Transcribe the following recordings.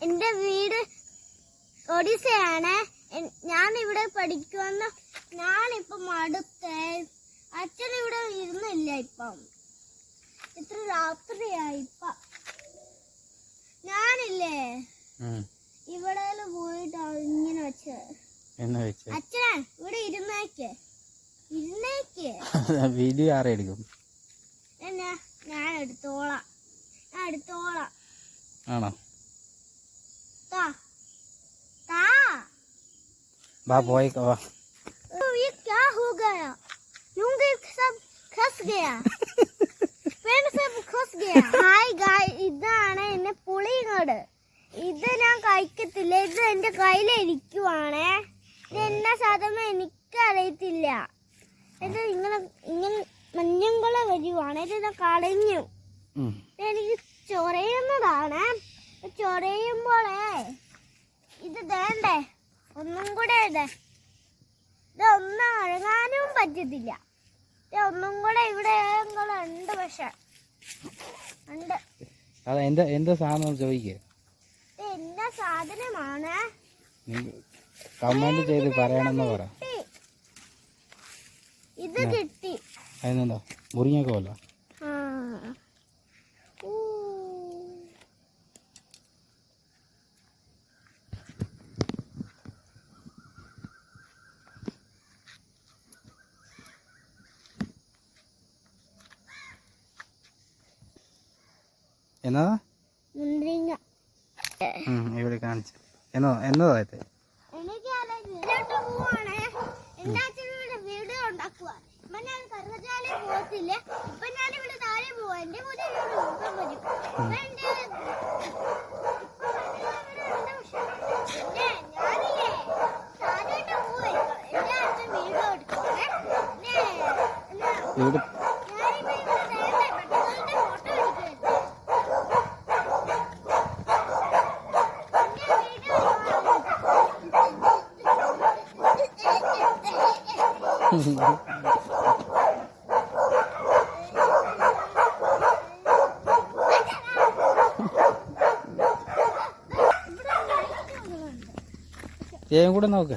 എന്റെ വീട് ഒഡീസയാണ്. ഞാൻ ഇവിടെ പഠിക്കുമെന്ന് ഞാനിപ്പം മടുത്തേ. അച്ഛൻ ഇവിടെ ഇരുന്നില്ല. ഇപ്പം ഇത്ര രാത്രിയായി. ഇപ്പം ഞാനില്ലേ ഇവിടെ പോയിട്ട് ഇങ്ങനെ വെച്ച് അച്ഛനാ ഇവിടെ ഇരുന്നേക്ക് വീഡിയോ ആരെടുക്കും? എന്നാ ഞാൻ എടുത്തോളാം ആണോ? വാ പോയേക്കോ വാ. ये क्या हो गया? लुंगी सब खस गया. पेन सब खस गया. हाय गाइस, ഇതാണ് എന്നെ പുളിങ്ങോട്. ഇത് ഞാൻ കഴിക്കത്തില്ല. ഇത് എന്റെ കയ്യിലിരിക്കുവാണേ. ഇത് എന്നാ സാധനം എനിക്ക് അറിയത്തില്ല. ഇത് ഇങ്ങനെ മഞ്ഞങ്കുള വരുവാണ്. ഇത് ഞാൻ കളഞ്ഞു. എനിക്ക് ചൊറയുന്നതാണ്. ചൊറയുമ്പോളേ ഇത് വേണ്ടേ ഒന്നും കൂടെ ഇതൊന്നും അഴകാനും പറ്റത്തില്ല. ഒന്നും കൂടെ ഇവിടെ ഉണ്ട്. പക്ഷെ ഉണ്ട്. എന്താ സാധനം ചോദിക്കേ? എന്നാ സാധനമാണ്? കമന്റ് ചെയ്ത് പറയണമെന്ന് പറ. ഇത് കിട്ടി. അതിനെന്താ മുറിങ്ങക്കോല? എന്നതാ? മുന്തിരിങ്ങ. ഇവിടെ കാണിച്ചു. എന്നതാ ഇത്? വീഡിയോ ഉണ്ടാക്കുക. ഞാൻ കറുകച്ചാലി പോകത്തില്ല. ഇപ്പൊ ഞാൻ ഇവിടെ താഴെ പോവാ. എന്റെ പുതിയ ഇവിടെ കൂടെ നോക്ക.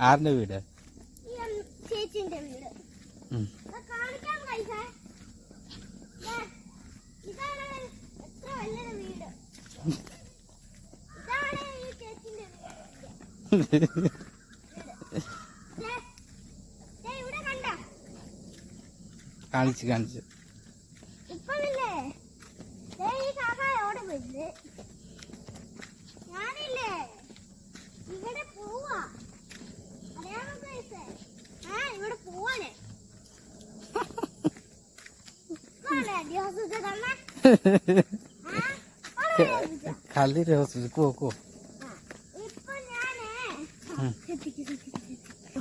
ആരുടെ വീട്? ചേച്ചിന്റെ വീട്. കാണിച്ചു ഇപ്പല്ലേ ഈ കാക്ക എവിടെ പോയിട്ട് ഞാനില്ലേ ഇവിടെ പോവാ. അറിയാമോ പൈസ? ഇവിടെ പോവാനേ കല്ലിന്റെ ഹോസ്പിറ്റൽ ഇപ്പൊ ഞാനേ